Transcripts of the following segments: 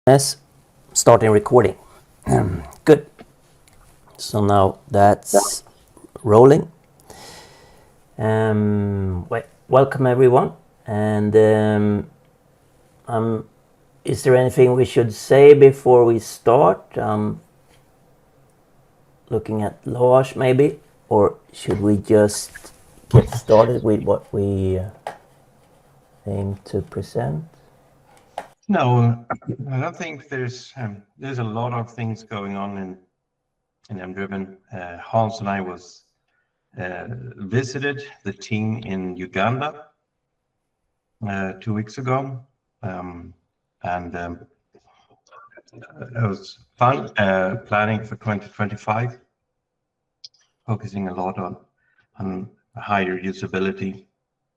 Yes, starting recording. Good. So now that's rolling. Welcome everyone. And is there anything we should say before we start? Looking at Lars maybe, or should we just get started with what we aim to present? No, I don't think there's a lot of things going on in MDriven. Hans and I visited the team in Uganda 2 weeks ago, and it was fun planning for 2025, focusing a lot on higher usability,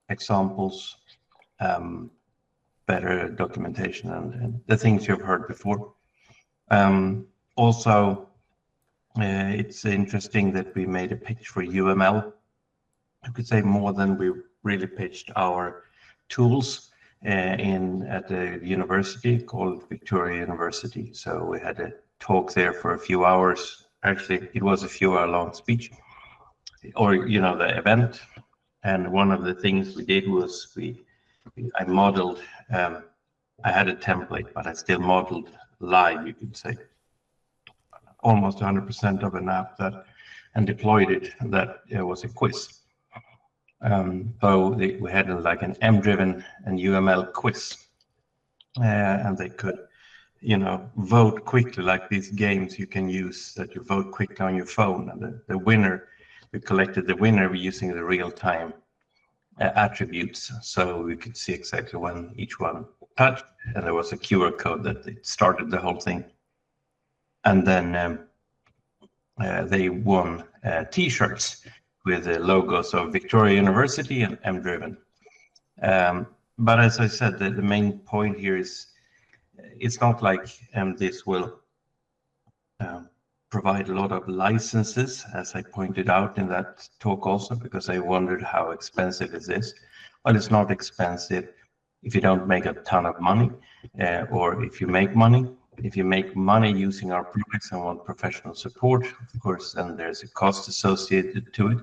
examples, better documentation, and the things you've heard before. Also, it's interesting that we made a pitch for UML. I could say more than we really pitched our tools at the university called Victoria University. So we had a talk there for a few hours. Actually, it was a few-hour long speech, or the event. And one of the things we did was I modeled. I had a template, but I still modeled live, you could say, almost 100% of an app and deployed it. That was a quiz. So we had like an MDriven and UML quiz, and they could, vote quickly, like these games you can use that you vote quickly on your phone. And the winner, we collected the winner using the real-time attributes, so we could see exactly when each one touched, and there was a QR code that it started the whole thing. And then they won T-shirts with the logos of Victoria University and MDriven. But as I said, the main point here is it's not like this will provide a lot of licenses, as I pointed out in that talk also, because I wondered how expensive is this. Well, it's not expensive if you don't make a ton of money, or if you make money. If you make money using our products and want professional support, of course, then there's a cost associated to it.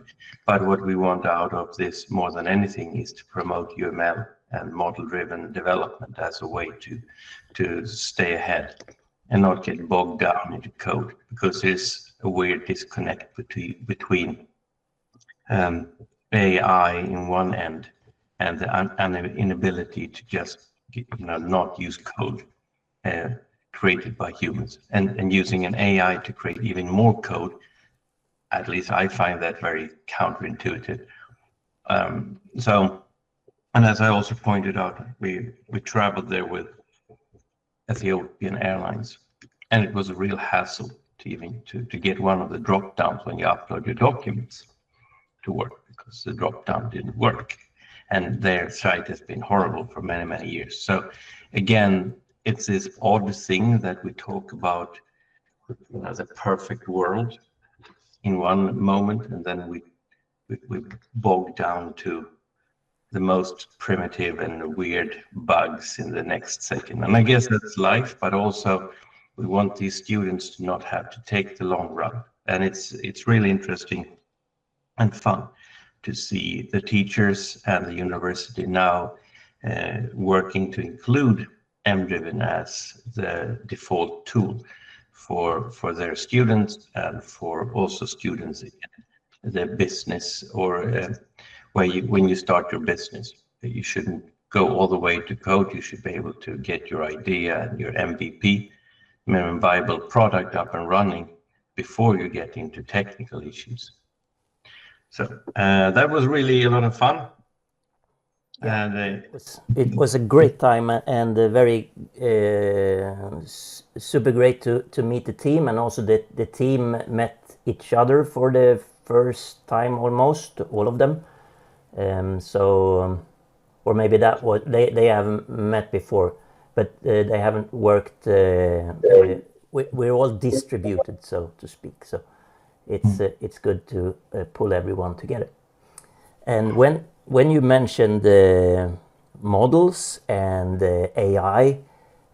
But what we want out of this more than anything is to promote UML and model-driven development as a way to stay ahead and not get bogged down into code, because there's a weird disconnect between AI in one end and the inability to just not use code created by humans, and using an AI to create even more code. At least I find that very counterintuitive. And as I also pointed out, we traveled there with Ethiopian Airlines, and it was a real hassle to get one of the drop downs when you upload your documents to work, because the drop down didn't work, and their site has been horrible for many years. So again, it's this odd thing that we talk about, the perfect world in one moment, and then we bog down to the most primitive and weird bugs in the next second. And I guess that's life, but also we want these students to not have to take the long run. And it's really interesting and fun to see the teachers and the university now working to include MDriven as the default tool for their students, and for also students in the business, or when you start your business. You shouldn't go all the way to code. You should be able to get your idea and your MVP, minimum viable product, up and running before you get into technical issues. So that was really a lot of fun. Yeah, and it was a great time, and very super great to meet the team, and also the team met each other for the first time, almost all of them. Or maybe that was they haven't met before, but they haven't worked. We're all distributed, so to speak. So it's good to pull everyone together. And when you mentioned the models and the AI,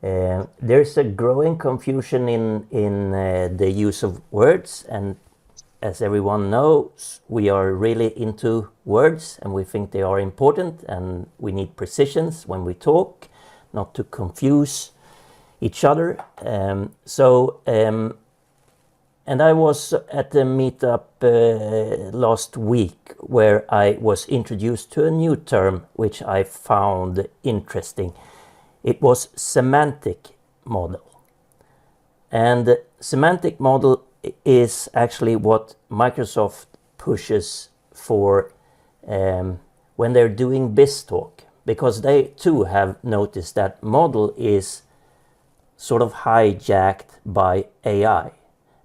There's a growing confusion in the use of words, and as everyone knows, we are really into words and we think they are important, and we need precisions when we talk, not to confuse each other. And I was at the meetup last week where I was introduced to a new term which I found interesting. It was semantic model. And semantic model is actually what Microsoft pushes for when they're doing BizTalk, because they too have noticed that model is sort of hijacked by AI.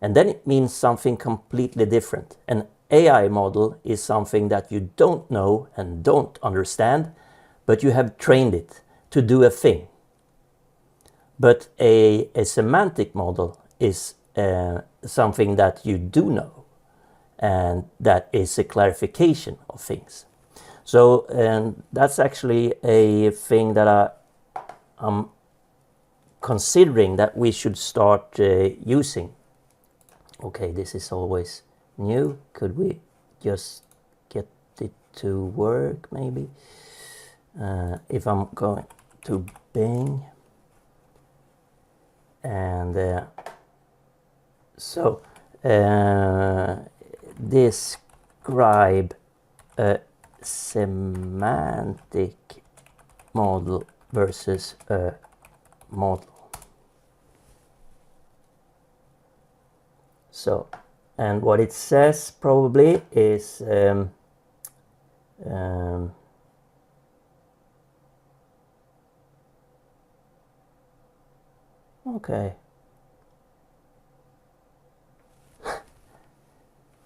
And then it means something completely different. An AI model is something that you don't know and don't understand, but you have trained it to do a thing. But a semantic model is something that you do know, and that is a clarification of things. So that's actually a thing that I'm considering that we should start using. Okay, this is always new. Could we just get it to work maybe? If I'm going to Bing and describe a semantic model versus a model. So, and what it says probably is okay.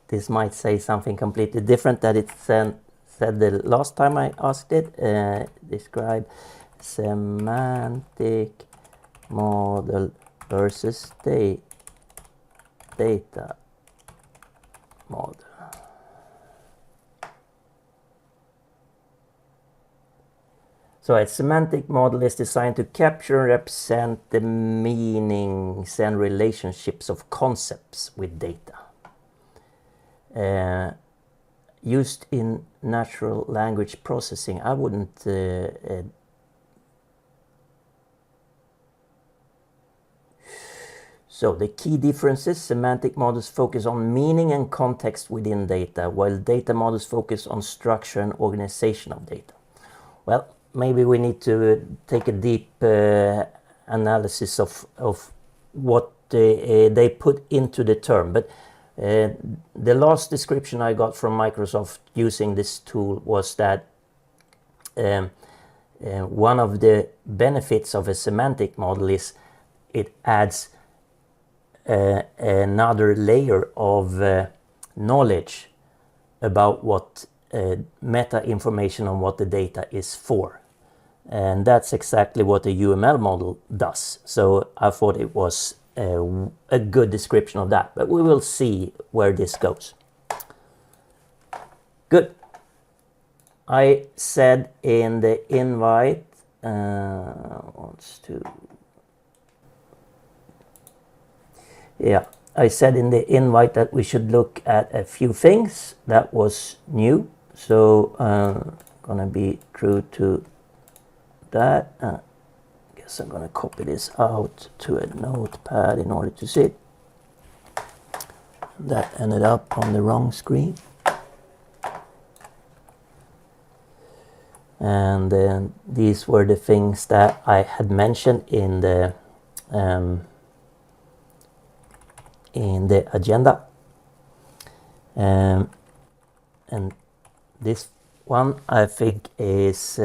This might say something completely different that it said the last time I asked it. Describe semantic model versus data model. So a semantic model is designed to capture and represent the meanings and relationships of concepts with data. Used in natural language processing, I wouldn't So the key differences: semantic models focus on meaning and context within data, while data models focus on structure and organization of data. Well, maybe we need to take a deep analysis of what they put into the term. But the last description I got from Microsoft using this tool was that one of the benefits of a semantic model is it adds another layer of knowledge about what meta information on what the data is for. And that's exactly what a UML model does. So I thought it was a good description of that, but we will see where this goes. Good. I said in the invite, I said in the invite that we should look at a few things that was new. So gonna be true to that. Guess I'm gonna copy this out to a notepad in order to see it. That ended up on the wrong screen. And then these were the things that I had mentioned in the agenda, and this one I think is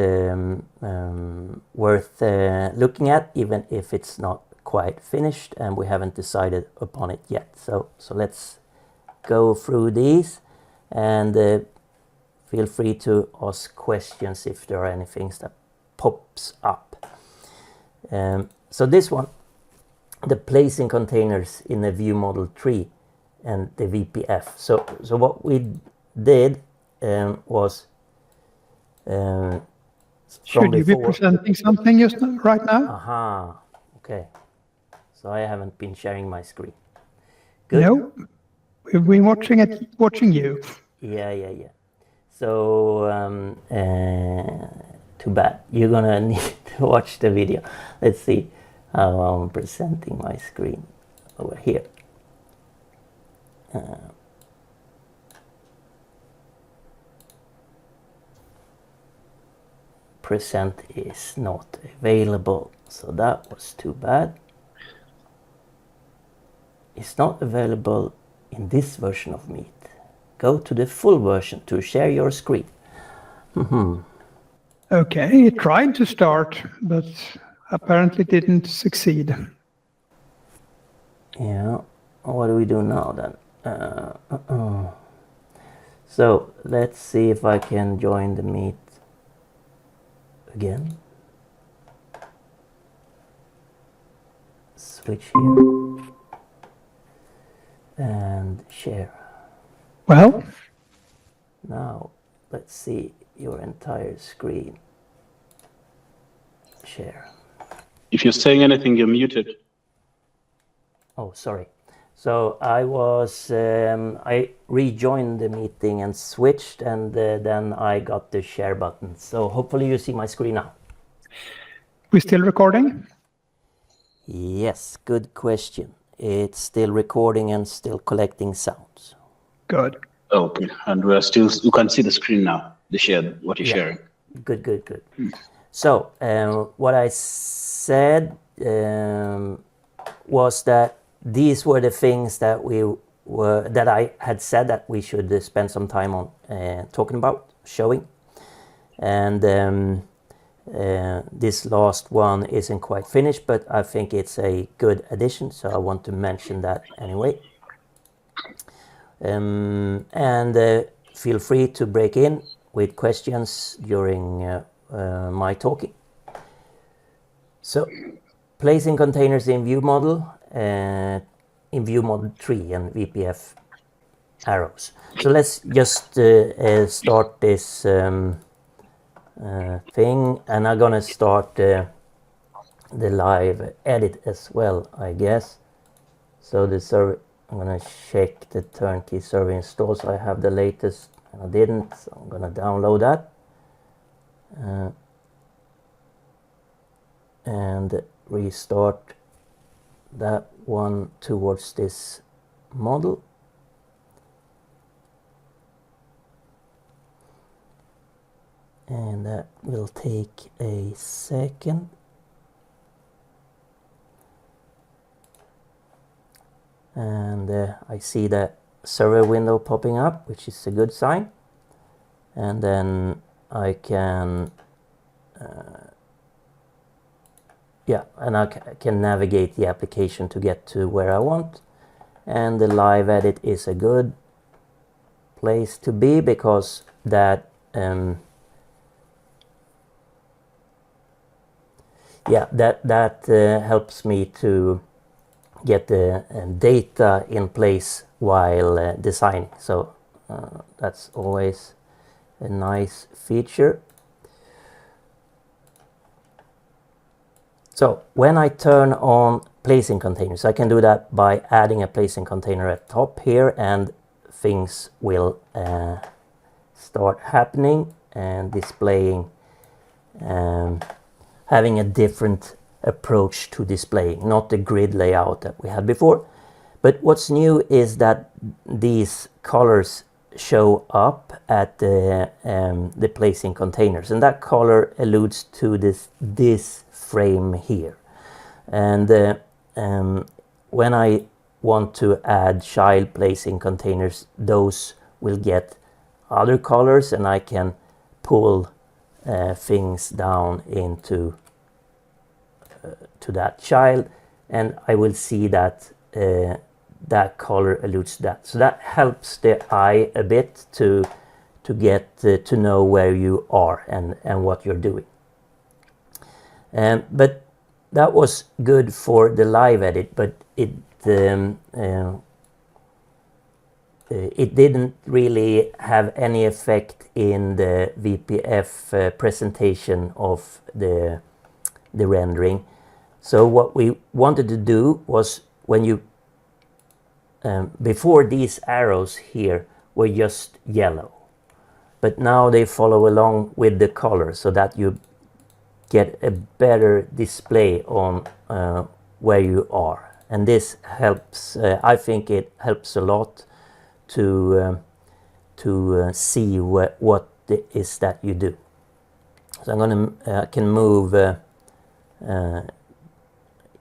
worth looking at, even if it's not quite finished and we haven't decided upon it yet. So let's go through these, and feel free to ask questions if there are any things that pops up. So this one, the placing containers in the ViewModel tree and the VPF. So what we did was should you be presenting something just right now? Aha. Okay. So I haven't been sharing my screen. Good. No, we've been watching you. Yeah. So, too bad. You're gonna need to watch the video. Let's see how I'm presenting my screen over here. Present is not available, so that was too bad. It's not available in this version of Meet. Go to the full version to share your screen. Okay, it tried to start, but apparently didn't succeed. Yeah, what do we do now then? So let's see if I can join the Meet again. Switch here and share. Well, Now let's see your entire screen. Share. If you're saying anything, you're muted. Oh, sorry. So I was, I rejoined the meeting and switched, and then I got the share button. So hopefully you see my screen now. we're still recording? Yes, good question. It's still recording and still collecting sounds. Good. Okay, and we're still, you can see the screen now, the shared, what you're sharing. Good. So what I said was that these were the things that I had said that we should spend some time on talking about, showing, and this last one isn't quite finished, but I think it's a good addition, so I want to mention that anyway. And feel free to break in with questions during my talking. So, placing containers in ViewModel, in ViewModel 3 and WPF arrows. So let's just start this thing, and I'm gonna start the LiveEdit as well, I guess. So the server, I'm gonna check the turnkey server install, so I have the latest, and I didn't, so I'm gonna download that and restart that one towards this model. And that will take a second. And I see that server window popping up, which is a good sign. And then I can I can navigate the application to get to where I want. And the LiveEdit is a good place to be, because that helps me to get the data in place while designing. So that's always a nice feature. So when I turn on placing containers, I can do that by adding a placing container at top here, and things will start happening and displaying, having a different approach to displaying, not the grid layout that we had before. But what's new is that these colors show up at the placing containers, and that color alludes to this frame here. And when I want to add child placing containers, those will get other colors, and I can pull things down into to that child, and I will see that that color alludes to that. So that helps the eye a bit to get to know where you are and what you're doing. But that was good for the LiveEdit, but it didn't really have any effect in the VPF presentation of the rendering. So what we wanted to do was when you before these arrows here were just yellow, but now they follow along with the color so that you get a better display on where you are. And this helps, I think it helps a lot to see what it is that you do. So I'm gonna can move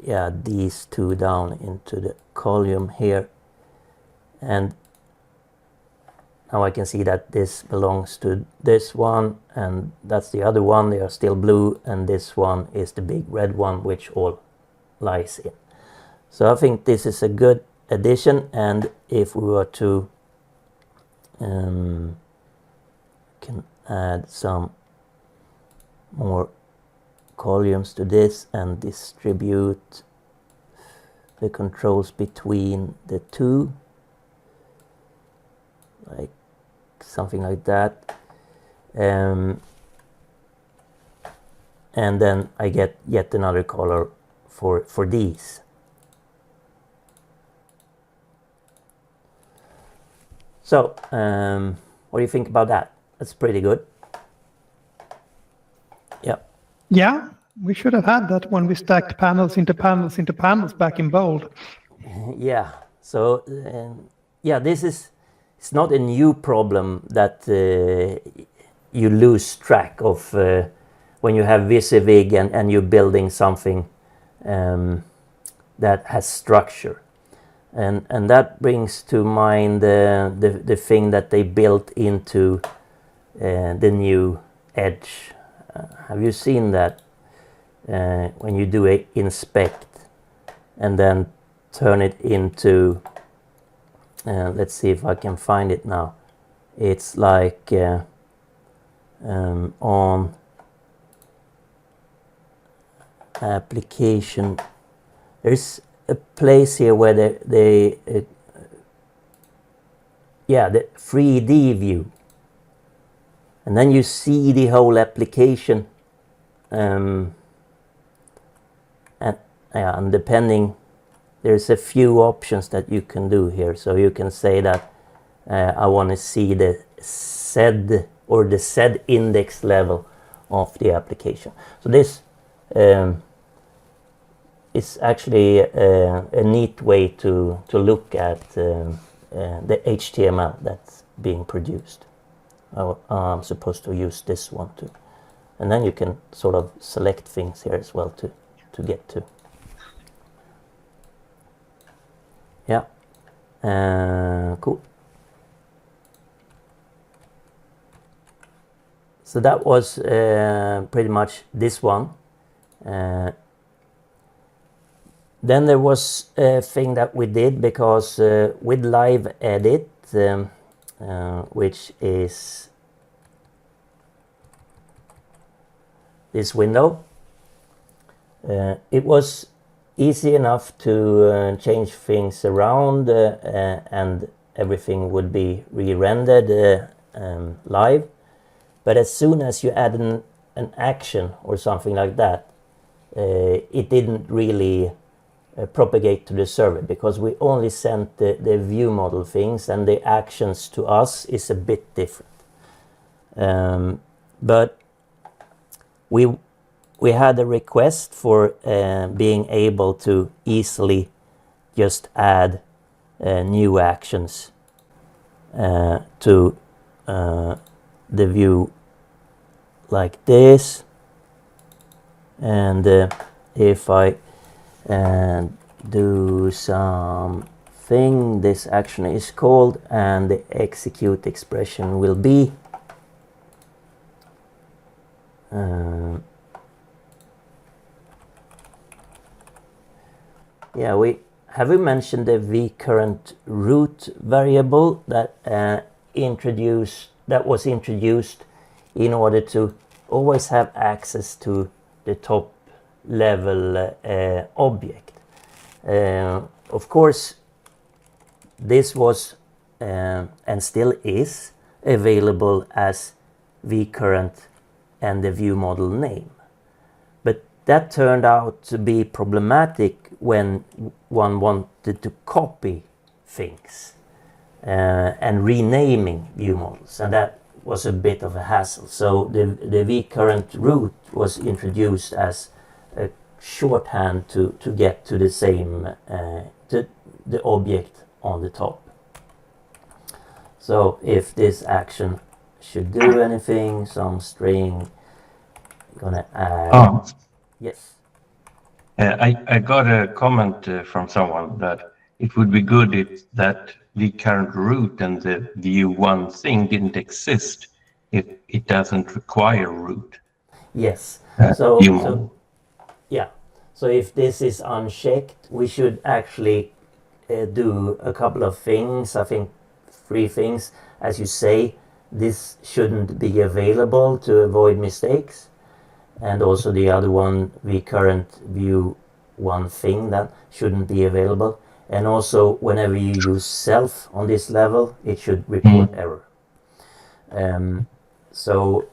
yeah, these two down into the column here, and now I can see that this belongs to this one, and that's the other one. They are still blue, and this one is the big red one, which all lies in. So I think this is a good addition, and if we were to can add some more columns to this and distribute the controls between the two, like something like that, and then I get yet another color for these. So what do you think about that? That's pretty good. Yeah. Yeah, we should have had that when we stacked panels into panels into panels back in bold. Yeah. So yeah, this is, it's not a new problem that you lose track of when you have VisiVig and you're building something that has structure. And that brings to mind the thing that they built into the new Edge. Have you seen that when you do a inspect and then turn it into, let's see if I can find it now. It's like on application, there's a place here where they yeah, the 3D view, and then you see the whole application, and yeah, and depending, there's a few options that you can do here. So you can say that I want to see the Z or the Z index level of the application. So this is actually a neat way to look at the HTML that's being produced. I'm supposed to use this one too. And then you can sort of select things here as well to get to. Yeah, cool. So that was pretty much this one. Then there was a thing that we did, because with LiveEdit, which is this window, it was easy enough to change things around and everything would be re-rendered live. But as soon as you add an action or something like that, it didn't really propagate to the server, because we only sent the ViewModel things, and the actions to us is a bit different. But we had a request for being able to easily just add new actions to the view like this. And if I do something, this action is called, and the execute expression will be yeah, we mentioned the vcurrent root variable that was introduced in order to always have access to the top level object. Of course, this was and still is available as vcurrent and the ViewModel name. But that turned out to be problematic when one wanted to copy things and renaming view models, and that was a bit of a hassle. So the vcurrent root was introduced as a shorthand to get to the same to the object on the top. So if this action should do anything, some string, gonna add. Yes. I got a comment from someone that it would be good if that vcurrent root and the view1 thing didn't exist if it doesn't require root. Yes. ViewModel. Yeah. So if this is unchecked, we should actually do a couple of things. I think 3 things. As you say, this shouldn't be available to avoid mistakes. And also the other one, vcurrent view1 thing, that shouldn't be available. And also whenever you use self on this level, it should report error. So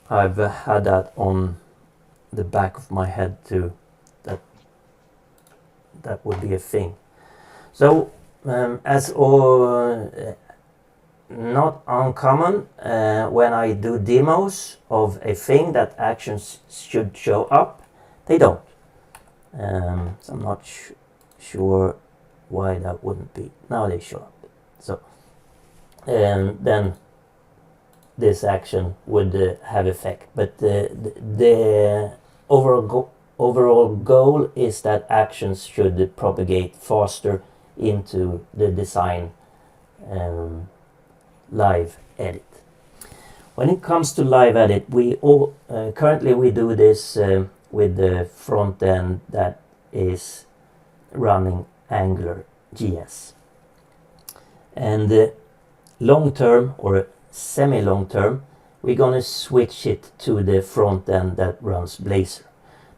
I've had that on the back of my head too, that would be a thing. So as not uncommon when I do demos of a thing that actions should show up, they don't. So I'm not sure why that wouldn't be. Now they show up. So then this action would have effect, but the overall goal is that actions should propagate faster into the design LiveEdit. When it comes to LiveEdit, we currently we do this with the front end that is running AngularJS, and long term or semi-long term, we're gonna switch it to the front end that runs Blazor,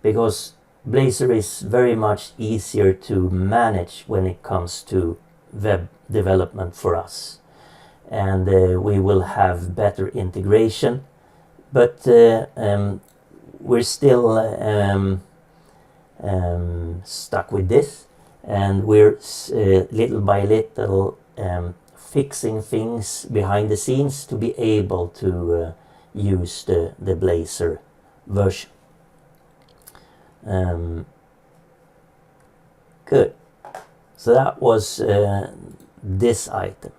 because Blazor is very much easier to manage when it comes to web development for us, and we will have better integration, but we're still stuck with this, and we're little by little fixing things behind the scenes to be able to use the Blazor version. Good. So that was this item.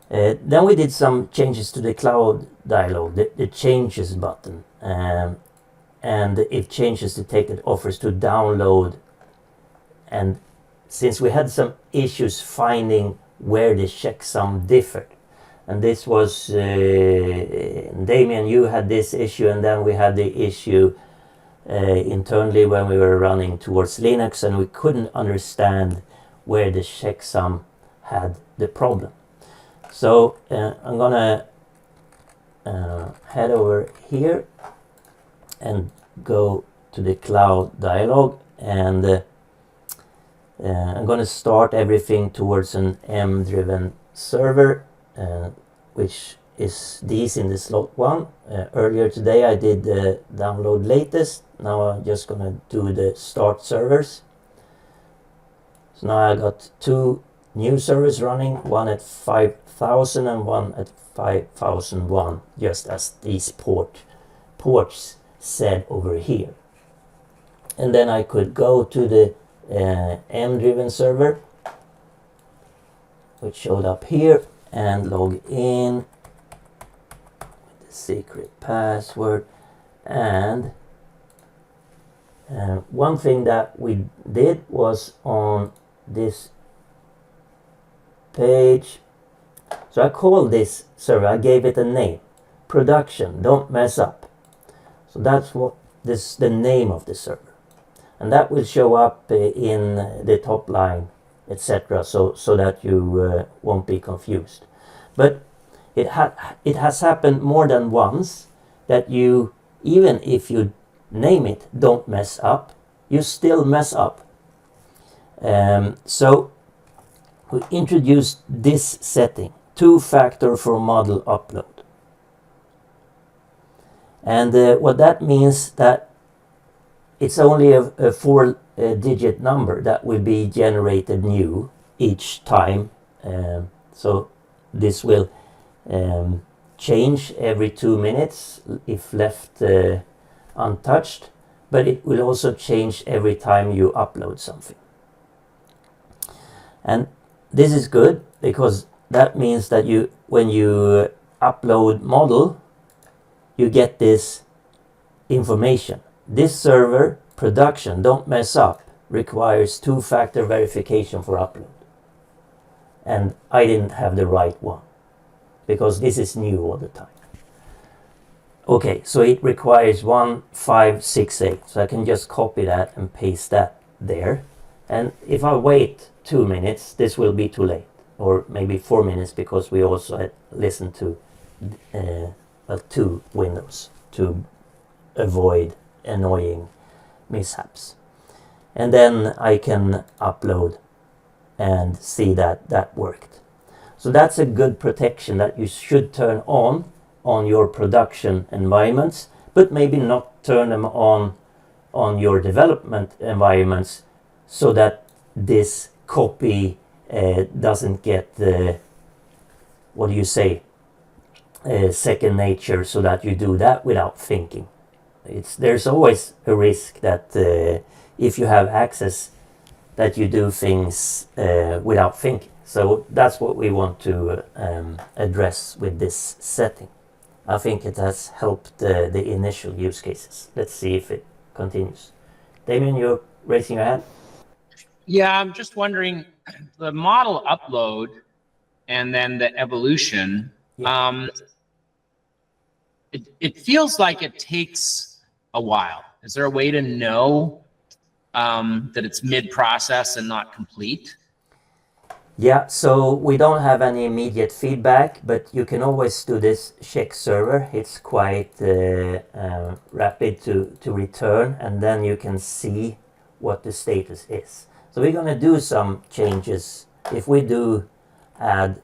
Then we did some changes to the cloud dialog, the changes button, and if changes detected offers to download. And since we had some issues finding where the checksum differed, and this was Damien, you had this issue, and then we had the issue internally when we were running towards Linux, and we couldn't understand where the checksum had the problem. So I'm gonna head over here and go to the cloud dialog, and I'm going to start everything towards an MDrivenServer, which is these in the slot 1. Earlier today I did the download latest. Now I'm just going to do the start servers. So now I got 2 new servers running, one at 5000 and one at 5001, just as these ports said over here. And then I could go to the MDrivenServer, which showed up here, and log in with the secret password. And one thing that we did was on this page, so I called this server, I gave it a name, production, don't mess up. So that's what the name of the server. And that will show up in the top line, etc., so that you won't be confused. But it has happened more than once that you, even if you name it don't mess up, you still mess up. So we introduced this setting, 2-factor for model upload. And what that means that it's only a 4-digit number that will be generated new each time. So this will change every 2 minutes if left untouched, but it will also change every time you upload something. And this is good because that means that when you upload model, you get this information. This server production, don't mess up, requires 2-factor verification for upload. And I didn't have the right one because this is new all the time. Okay, so it requires 1568. So I can just copy that and paste that there. And if I wait 2 minutes, this will be too late. Or maybe 4 minutes because we also had listened to 2 windows to avoid annoying mishaps. And then I can upload and see that that worked. So that's a good protection that you should turn on your production environments, but maybe not turn them on your development environments so that this copy doesn't get second nature, so that you do that without thinking. There's always a risk that if you have access, that you do things without thinking. So that's what we want to address with this setting. I think it has helped the initial use cases. Let's see if it continues. Damien, you're raising your hand? Yeah, I'm just wondering, the model upload and then the evolution, Yeah. It feels like it takes a while. Is there a way to know that it's mid-process and not complete? Yeah, so we don't have any immediate feedback, but you can always do this check server. It's quite rapid to return, and then you can see what the status is. So we're going to do some changes. If we do add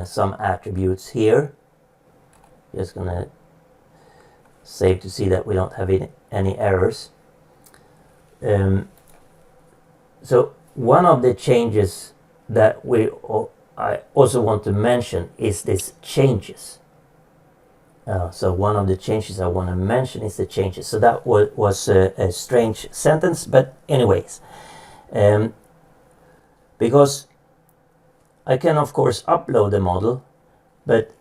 some attributes here, just going to save to see that we don't have any errors. So one of the changes that I also want to mention is this changes. So one of the changes I want to mention is the changes. So that was a strange sentence, but anyways, because I can of course upload the model, but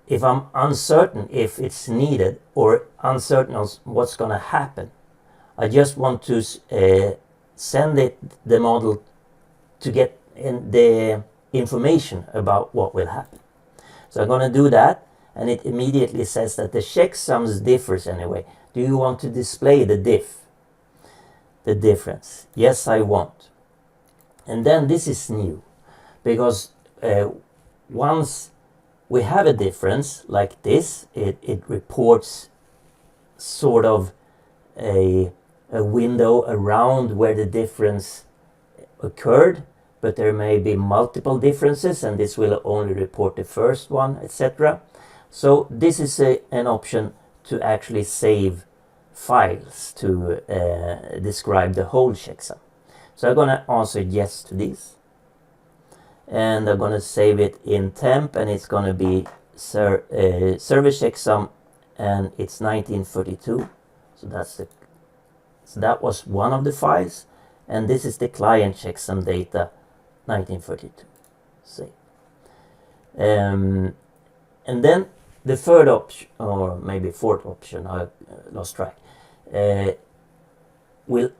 if I'm uncertain if it's needed or uncertain on what's going to happen, I just want to send the model to get in the information about what will happen. So I'm going to do that, and it immediately says that the checksums differs anyway. Do you want to display the difference? Yes, I want. And then this is new, because once we have a difference like this, it reports sort of a window around where the difference occurred, but there may be multiple differences, and this will only report the first one, etc. So this is an option to actually save files to describe the whole checksum. So I'm going to answer yes to this, and I'm going to save it in temp, and it's going to be service checksum, and it's 1932. So that was one of the files, and this is the client checksum data 1932. Save. And then the third option, or maybe fourth option, I lost track, will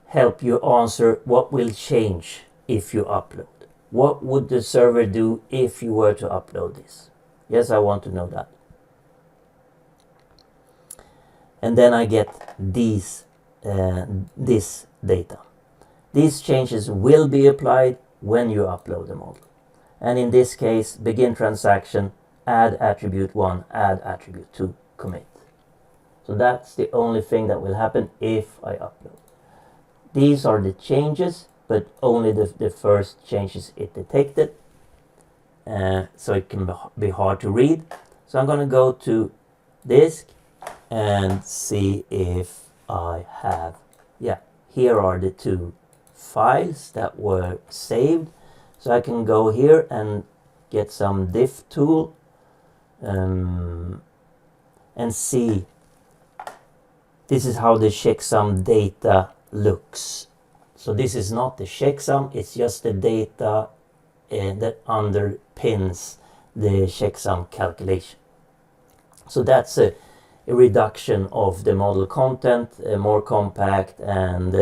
help you answer what will change if you upload. What would the server do if you were to upload this? Yes, I want to know that. And then I get this data. These changes will be applied when you upload the model. And in this case, begin transaction, add attribute 1, add attribute 2, commit. So that's the only thing that will happen if I upload. These are the changes, but only the first changes it detected. So it can be hard to read. So I'm going to go to disk, and see if I have, yeah, here are the two files that were saved. So I can go here and get some diff tool and see this is how the checksum data looks. So this is not the checksum, it's just the data that underpins the checksum calculation. So that's a reduction of the model content, more compact, and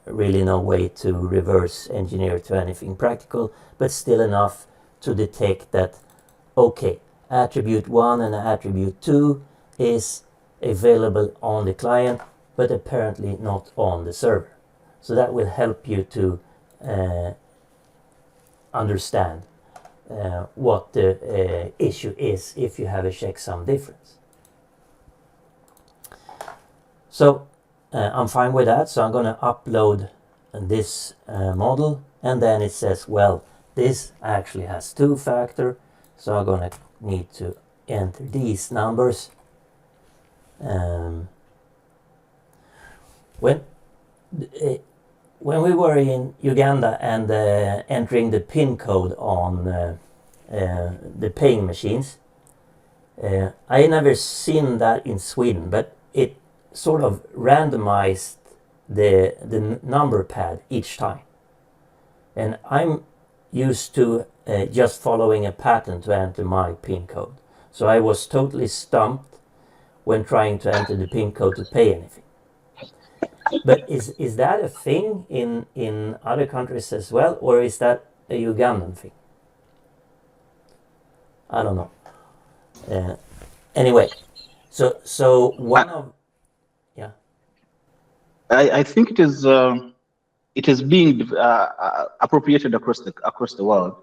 really no way to reverse engineer to anything practical, but still enough to detect that, okay, attribute 1 and attribute 2 is available on the client, but apparently not on the server. So that will help you to understand what the issue is if you have a checksum difference. So I'm fine with that. So I'm going to upload this model, and then it says, well, this actually has two-factor, so I'm going to need to enter these numbers. When we were in Uganda and entering the PIN code on the paying machines, I never seen that in Sweden, but it sort of randomized the number pad each time. And I'm used to just following a pattern to enter my PIN code. So I was totally stumped when trying to enter the PIN code to pay anything. But is that a thing in other countries as well, or is that a Ugandan thing? I don't know. Anyway, so one of, yeah. I think it is being appropriated across the world,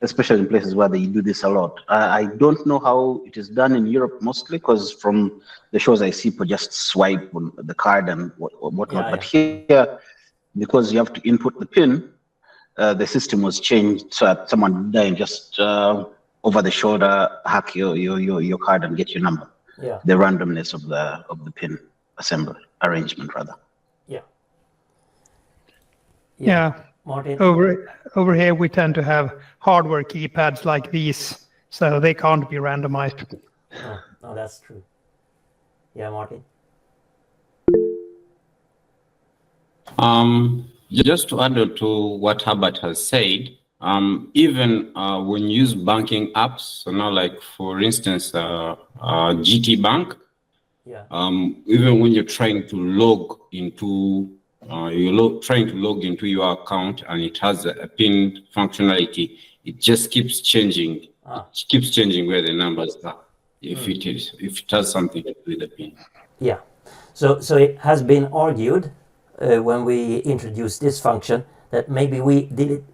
especially in places where they do this a lot. I don't know how it is done in Europe mostly, because from the shows I see, people just swipe on the card and whatnot. Yeah, but yeah. here, because you have to input the PIN, the system was changed so that someone can just over the shoulder hack your card and get your number. Yeah. The randomness of the PIN assembly arrangement rather. Yeah. Yeah. Martin? Over here, we tend to have hardware keypads like these, so they can't be randomized. No, that's true. Yeah, Martin? Just to add on to what Herbert has said, even when you use banking apps, so now like for instance, GT Bank, Yeah. even when you're trying to log into trying to log into your account and it has a PIN functionality, it just keeps changing. It keeps changing where the numbers are if it has something to do with the PIN. Yeah. So it has been argued when we introduced this function that maybe we did it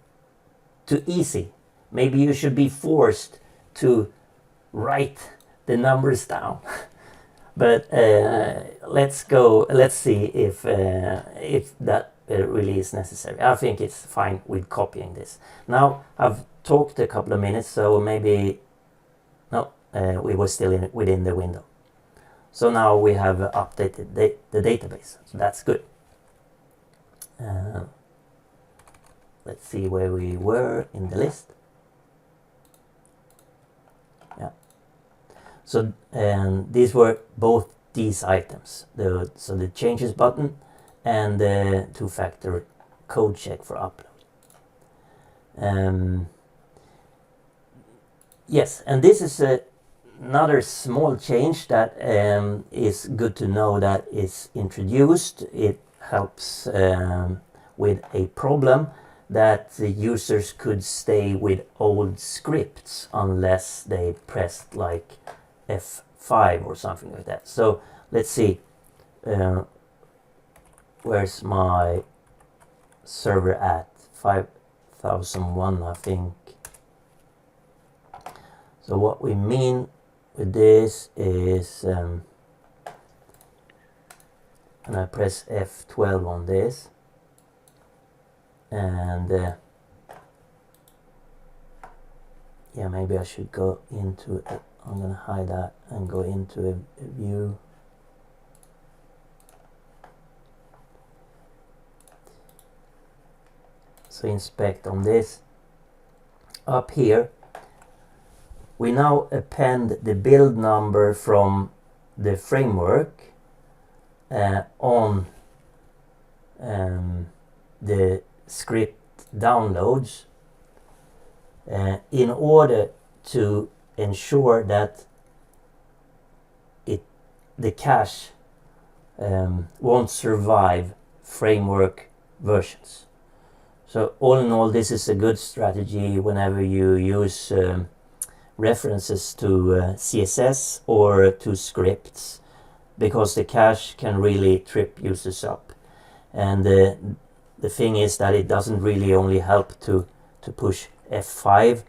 too easy. Maybe you should be forced to write the numbers down. But let's see if that really is necessary. I think it's fine with copying this. Now I've talked a couple of minutes, so maybe no, we were still within the window. So now we have updated the database, so that's good. Let's see where we were in the list. Yeah. So these were both these items. So the changes button and the two-factor code check for upload. Yes, and this is another small change that is good to know that is introduced. It helps with a problem that the users could stay with old scripts unless they pressed like F5 or something like that. So let's see, where's my server at? 5001, I think. So what we mean with this is, and I press F12 on this, and yeah, maybe I should go into it. I'm gonna hide that and go into a view. So inspect on this. Up here, we now append the build number from the framework on the script downloads in order to ensure that the cache won't survive framework versions. So all in all, this is a good strategy whenever you use references to CSS or to scripts, because the cache can really trip users up. And the thing is that it doesn't really only help to push F5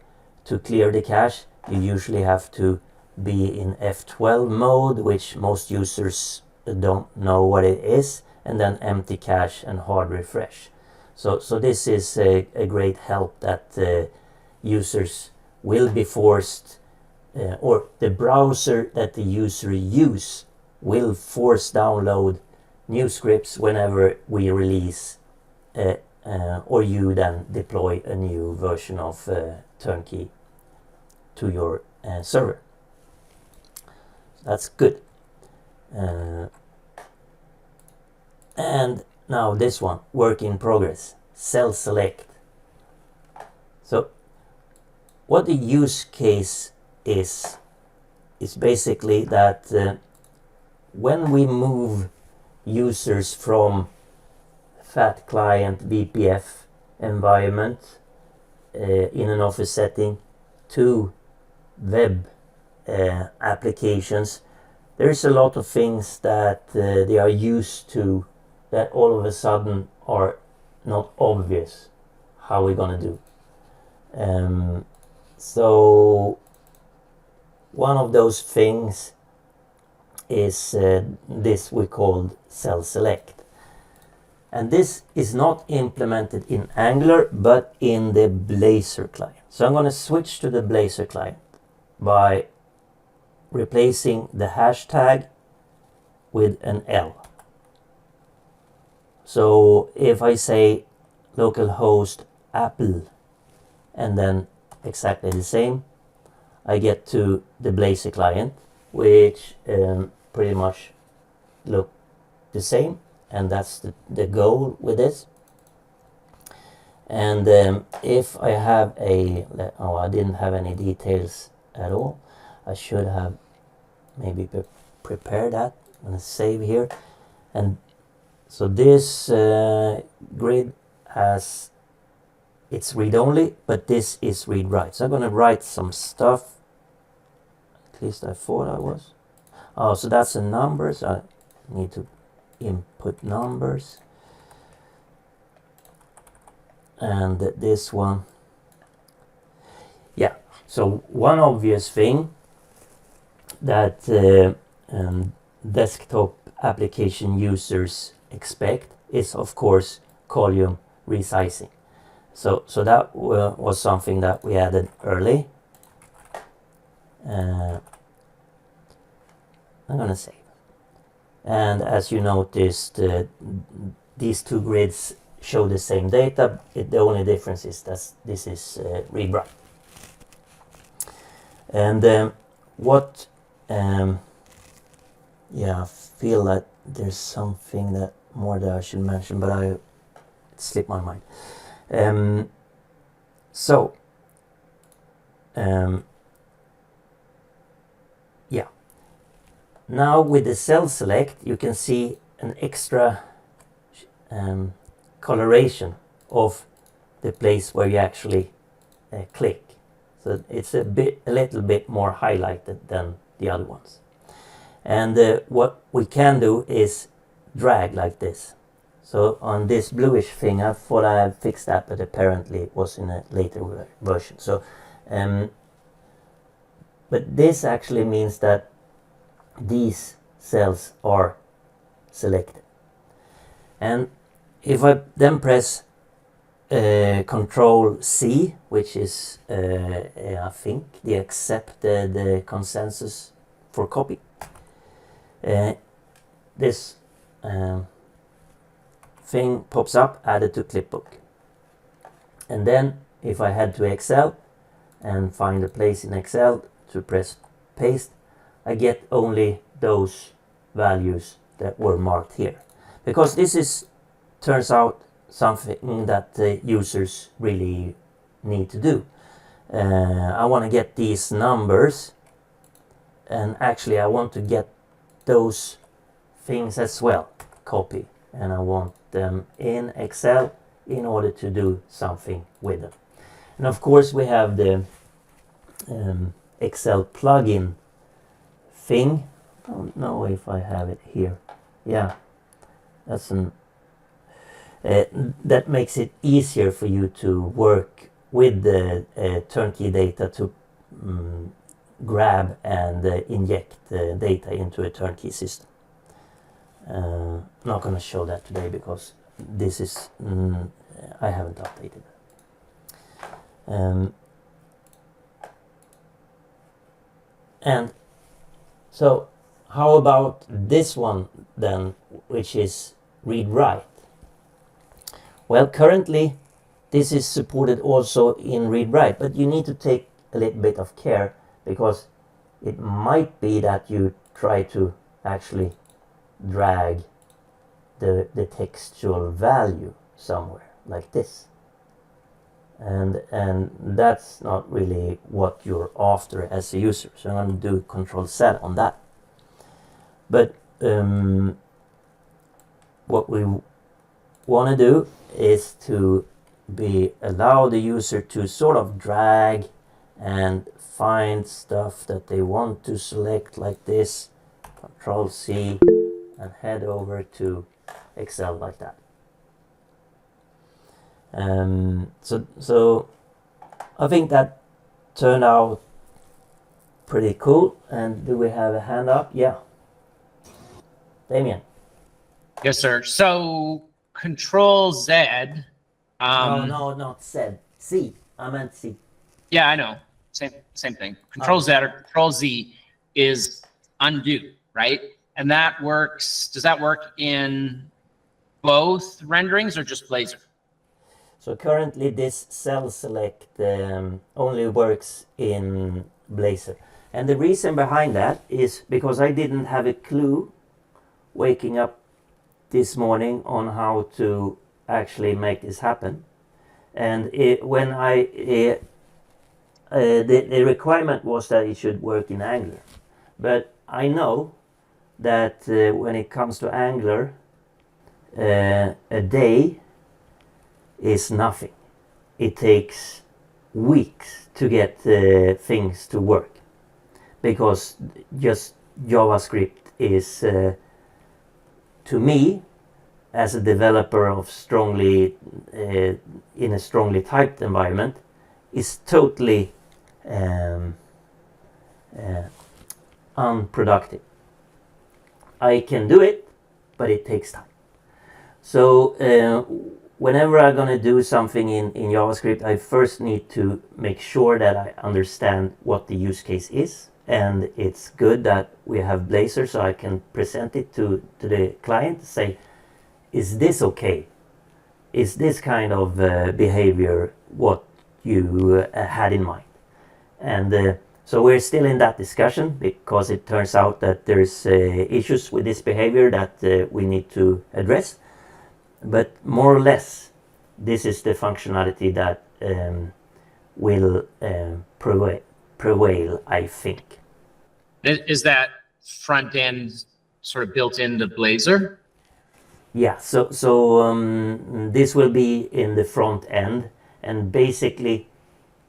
to clear the cache. You usually have to be in F12 mode, which most users don't know what it is, and then empty cache and hard refresh. So this is a great help that users will be forced, or the browser that the user use will force download new scripts whenever we release or you then deploy a new version of Turnkey to your server. That's good. And now this one, work in progress, cell select. So what the use case is basically that when we move users from fat client VPF environment in an office setting to web applications, there's a lot of things that they are used to that all of a sudden are not obvious how we're gonna do. So one of those things is this we called cell select, and this is not implemented in Angular but in the Blazor client. So I'm going to switch to the Blazor client by replacing the hashtag with an L. So if I say localhost Apple and then exactly the same, I get to the Blazor client, which pretty much look the same, and that's the goal with this. And if I have I didn't have any details at all. I should have maybe prepared that. I'm gonna save here, and so this grid has, it's read only, but this is read write. So I'm gonna write some stuff. At least I thought I was. Oh, so that's the numbers. I need to input numbers. And this one. Yeah, so one obvious thing that desktop application users expect is, of course, column resizing. So that was something that we added early. I'm gonna save. And as you noticed, these two grids show the same data. The only difference is that this is read write. And what? Yeah, I feel that there's something that more that I should mention, but it slipped my mind. Yeah. Now with the cell select, you can see an extra coloration of the place where you actually click. So it's a little bit more highlighted than the other ones. And what we can do is drag like this. So on this bluish thing, I thought I had fixed that, but apparently it was in a later version. So, but this actually means that these cells are selected. And if I then press Control C, which is I think the accepted consensus for copy, this thing pops up, added to clipbook. And then if I head to Excel and find a place in Excel to press paste, I get only those values that were marked here. Because this is, turns out, something that the users really need to do. I want to get these numbers, and actually I want to get those things as well, copy, and I want them in Excel in order to do something with them. And of course we have the Excel plugin thing. I don't know if I have it here. Yeah, that's an that makes it easier for you to work with the turnkey data to grab and inject the data into a turnkey system. I'm not going to show that today because this is I haven't updated it. And so how about this one then, which is read-write? Well, currently this is supported also in read-write, but you need to take a little bit of care because it might be that you try to actually drag the textual value somewhere like this, and that's not really what you're after as a user. So I'm going to do Control-Z on that. But what we want to do is to allow the user to sort of drag and find stuff that they want to select like this, Control-C, and head over to Excel like that. So I think that turned out pretty cool. And do we have a hand up? Yeah, Damien. Yes, sir. So Control-Z. No, not Z. C. I meant C. Yeah, I know. Same thing. Control-Z or Control-Z is undo, right? And that works. Does that work in both renderings or just Blazor? So currently this cell select only works in Blazor. And the reason behind that is because I didn't have a clue waking up this morning on how to actually make this happen. And when the requirement was that it should work in Angular. But I know that when it comes to Angular, a day is nothing. It takes weeks to get things to work, because just JavaScript is, to me, as a developer of strongly in a strongly typed environment, is totally unproductive. I can do it, but it takes time. So whenever I'm going to do something in JavaScript, I first need to make sure that I understand what the use case is. And it's good that we have Blazor, so I can present it to the client, say, is this okay? Is this kind of behavior what you had in mind? And so we're still in that discussion, because it turns out that there's issues with this behavior that we need to address. But more or less, this is the functionality that will prevail, I think. Is that front end sort of built into Blazor? Yeah, so this will be in the front end, and basically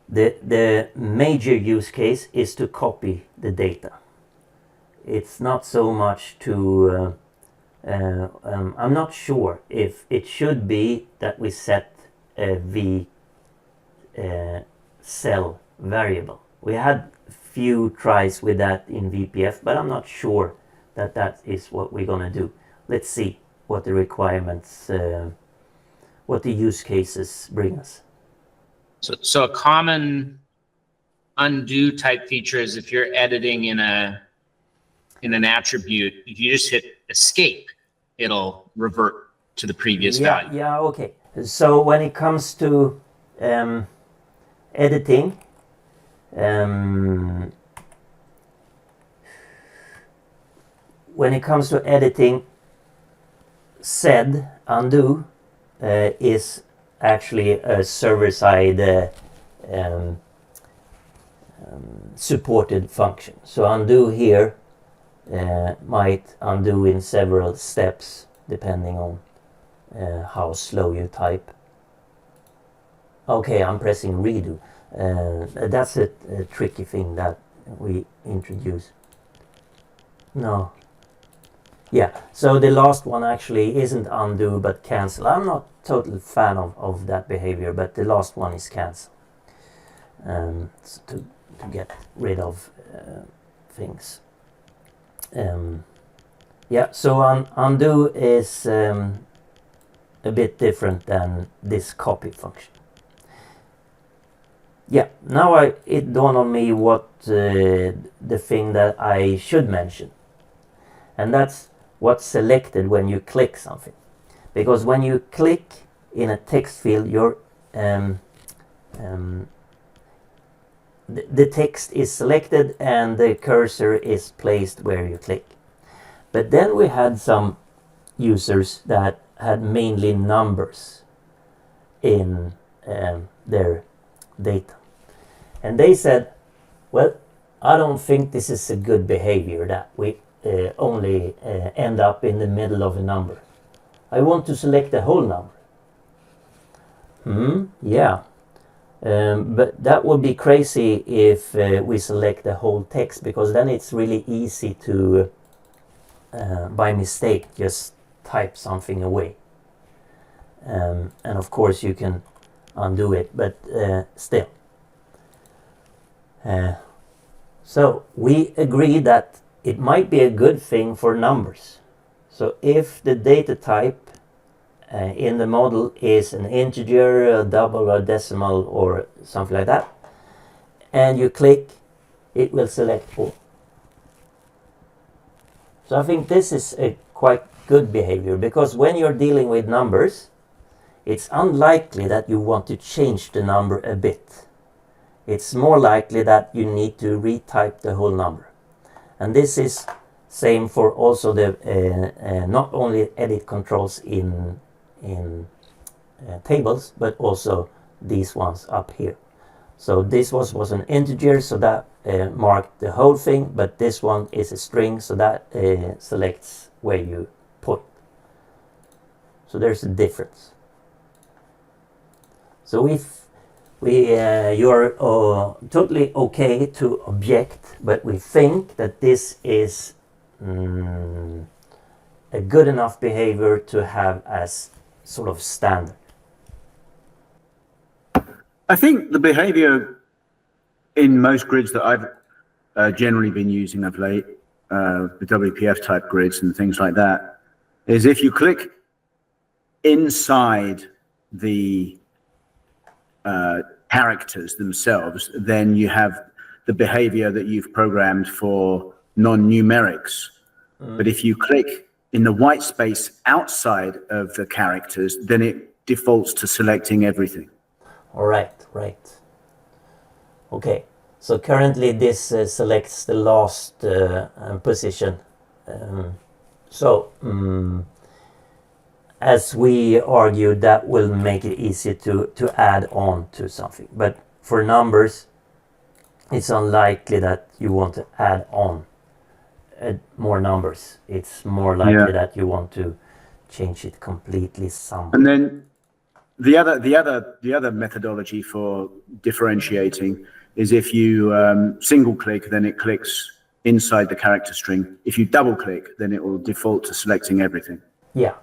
the major use case is to copy the data. It's not so much to I'm not sure if it should be that we set a cell variable. We had few tries with that in VPF, but I'm not sure that that is what we're gonna do. Let's see what the requirements, what the use cases bring us. So a common undo type feature is if you're editing in an attribute, if you just hit escape, it'll revert to the previous value. Yeah, okay. So when it comes to editing, when it comes to editing, sed undo is actually a server-side supported function. So undo here might undo in several steps depending on how slow you type. Okay, I'm pressing redo. That's a tricky thing that we introduce. No. Yeah, so the last one actually isn't undo but cancel. I'm not total fan of that behavior, but the last one is cancel. So to get rid of things. Yeah, so undo is a bit different than this copy function. Yeah, now it dawned on me what the thing that I should mention. And that's what's selected when you click something. Because when you click in a text field, the text is selected and the cursor is placed where you click. But then we had some users that had mainly numbers in their data. And they said, well, I don't think this is a good behavior that we only end up in the middle of a number. I want to select the whole number. Yeah. But that would be crazy if we select the whole text, because then it's really easy to, by mistake, just type something away. And of course you can undo it, but still. So we agree that it might be a good thing for numbers. So if the data type in the model is an integer, a double, or decimal, or something like that, and you click, it will select all. So I think this is a quite good behavior, because when you're dealing with numbers, it's unlikely that you want to change the number a bit. It's more likely that you need to retype the whole number. And this is same for also the not only edit controls in tables, but also these ones up here. So this was an integer, so that marked the whole thing, but this one is a string, so that selects where you put. So there's a difference. So if you are totally okay to object, but we think that this is a good enough behavior to have as sort of standard. I think the behavior in most grids that I've generally been using of late, the WPF type grids and things like that, is if you click inside the characters themselves, then you have the behavior that you've programmed for non-numerics. But if you click in the white space outside of the characters, then it defaults to selecting everything. All right, right. Okay, so currently this selects the last position. As we argued, that will make it easier to add on to something. But for numbers, it's unlikely that you want to add on more numbers. It's more likely that you want to change it completely somewhere. And then the other methodology for differentiating is if you single click, then it clicks inside the character string. If you double click, then it will default to selecting everything. Yeah.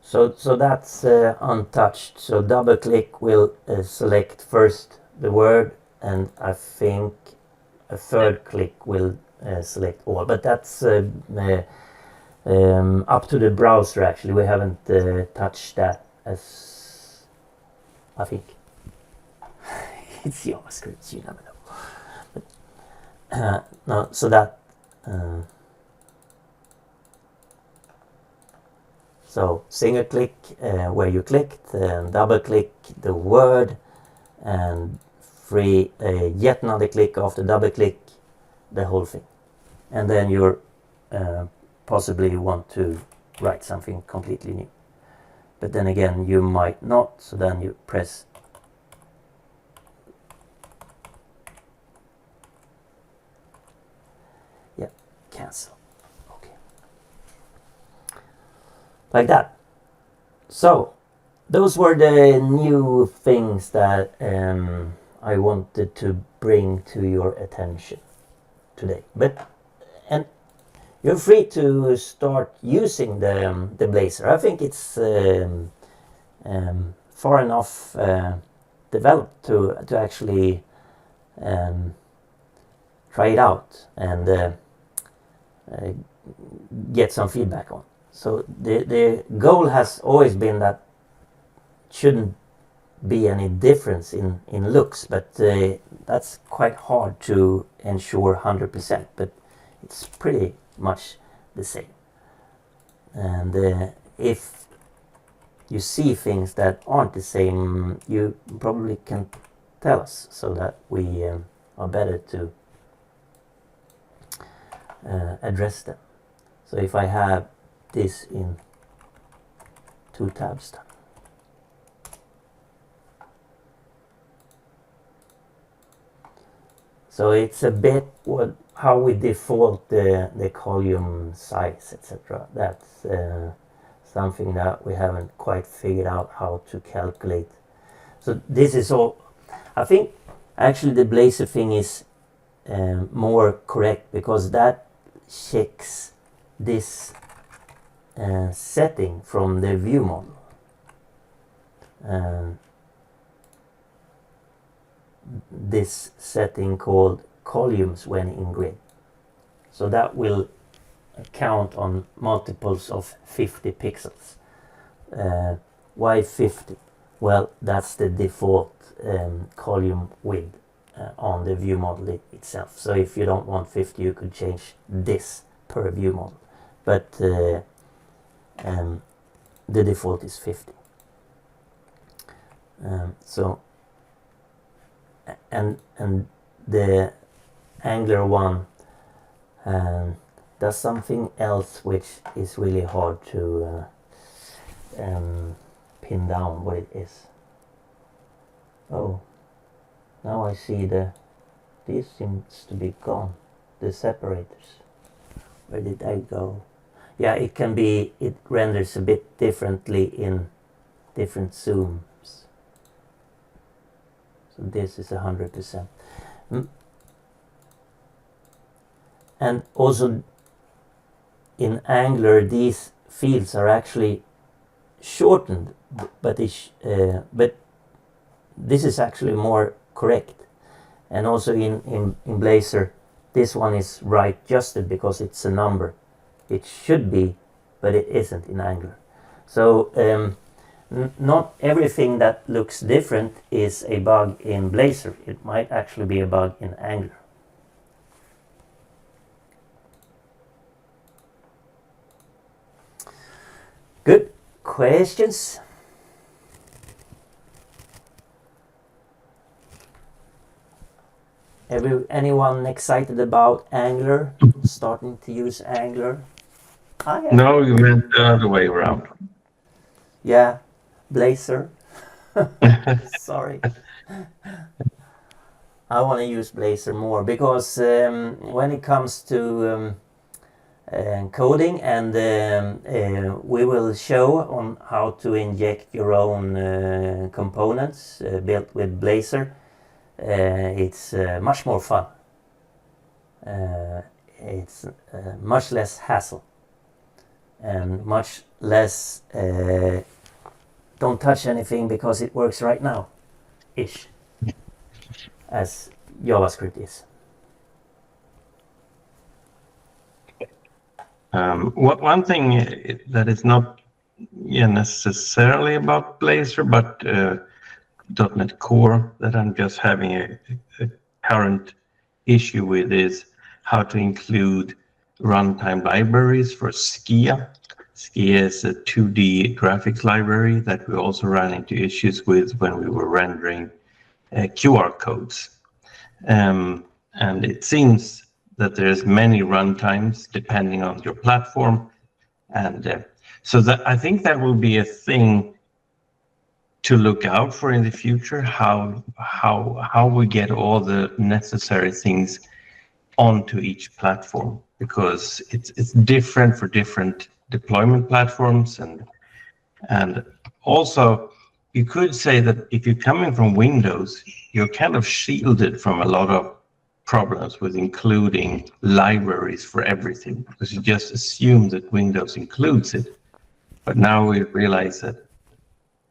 So that's untouched. So double click will select first the word, and I think a third click will select all. But that's up to the browser. Actually, we haven't touched that, as I think. It's JavaScript, you never know. But, no, so that. So single click where you clicked, double click the word, and free yet another click after double click, the whole thing. And then you're possibly want to write something completely new. But then again, you might not, so then you press cancel. Okay. Like that. So those were the new things that I wanted to bring to your attention today. And you're free to start using the Blazor. I think it's far enough developed to actually try it out and get some feedback on. So the goal has always been that shouldn't be any difference in looks, but that's quite hard to ensure 100%, but it's pretty much the same. And if you see things that aren't the same, you probably can tell us so that we are better to address them. So if I have this in 2 tabs then. So it's a bit how we default the column size, etc. That's something that we haven't quite figured out how to calculate. So this is all. I think actually the Blazor thing is more correct, because that checks this setting from the ViewModel. This setting called columns when in grid. So that will count on multiples of 50 pixels. Why 50? Well, that's the default column width on the ViewModel itself. So if you don't want 50, you could change this per ViewModel. But the default is 50. And the Angular one does something else which is really hard to pin down what it is. Oh, now I see this seems to be gone. The separators. Where did they go? Yeah, it renders a bit differently in different zooms. So this is 100%. And also in Angular, these fields are actually shortened, but this is actually more correct. And also in Blazor, this one is right adjusted because it's a number. It should be, but it isn't in Angular. So not everything that looks different is a bug in Blazor. It might actually be a bug in Angular. Good. Questions? Anyone excited about Angular? Starting to use Angular? No, you meant the other way around. Yeah, Blazor. Sorry. I want to use Blazor more because when it comes to coding, and we will show on how to inject your own components built with Blazor. It's much more fun. It's much less hassle and much less don't touch anything because it works right now ish, as JavaScript is. One thing that is not necessarily about Blazor, but .NET Core that I'm just having a current issue with is how to include runtime libraries for Skia. Skia is a 2D graphics library that we also ran into issues with when we were rendering QR codes. And it seems that there's many runtimes depending on your platform. And so that I think that will be a thing to look out for in the future, how we get all the necessary things onto each platform, because it's different for different deployment platforms. And also you could say that if you're coming from Windows, you're kind of shielded from a lot of problems with including libraries for everything, because you just assume that Windows includes it. But now we realize that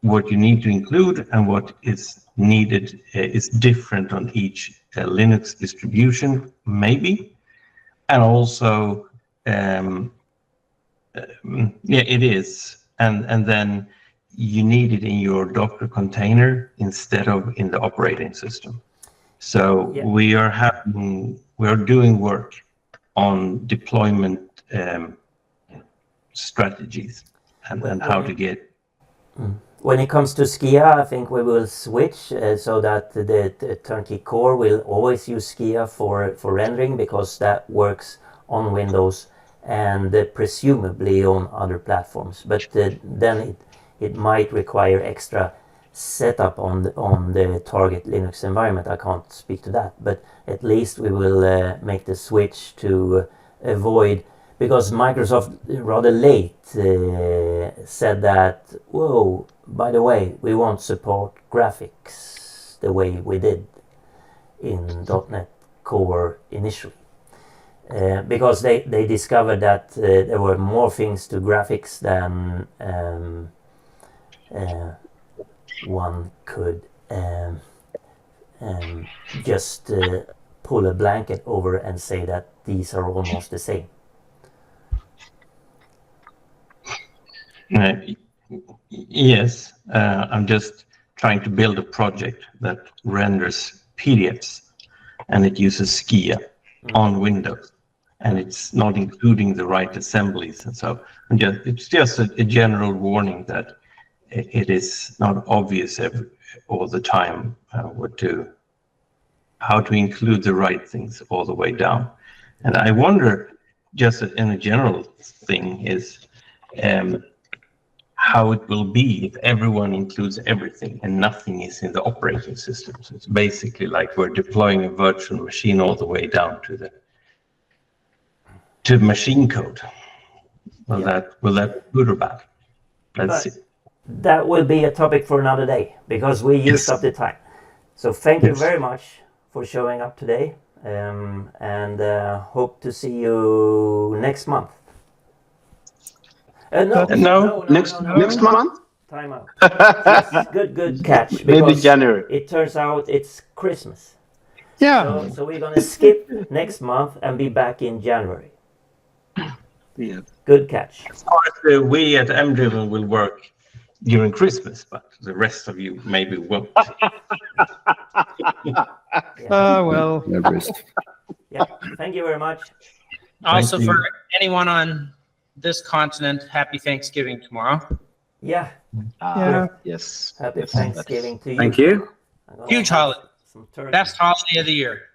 what you need to include and what is needed is different on each Linux distribution, maybe. And also, yeah, it is. And then you need it in your Docker container instead of in the operating system. So Yeah. we are doing work on deployment strategies and how to get. When it comes to Skia, I think we will switch so that the turnkey core will always use Skia for rendering, because that works on Windows and presumably on other platforms. But then it might require extra setup on the target Linux environment. I can't speak to that, but at least we will make the switch to avoid, because Microsoft rather late said that, whoa, by the way, we won't support graphics the way we did in .NET Core initially. Because they discovered that there were more things to graphics than one could just pull a blanket over and say that these are almost the same. Yes, I'm just trying to build a project that renders PDFs, and it uses Skia on Windows, and it's not including the right assemblies. And so it's just a general warning that it is not obvious all the time how to include the right things all the way down. And I wonder, just in a general thing, is how it will be if everyone includes everything and nothing is in the operating system. So it's basically like we're deploying a virtual machine all the way down to machine code. Will that be good or bad? Let's see. That will be a topic for another day, because we used up the time. So thank you very much for showing up today, and hope to see you next month. No, next month? Time out. Yes, good catch. Maybe January. It turns out it's Christmas. Yeah. So we're going to skip next month and be back in January. Yeah. Good catch. Of course, we at MDriven will work during Christmas, but the rest of you maybe won't. Well. Yeah. Thank you very much. Also, you. for anyone on this continent, happy Thanksgiving tomorrow. Yeah. Yeah. Yes. Happy Thanksgiving to you. Thank you. I'm gonna Huge have holiday. some turkey. Best holiday of the year.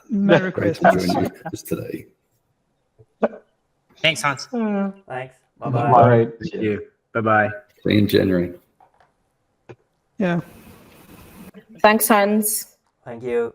Merry Christmas. Just today. Thanks, Hans. Thanks. Bye-bye. All right. Thank you. Bye-bye. See you in January. Yeah. Thanks, Hans. Thank you.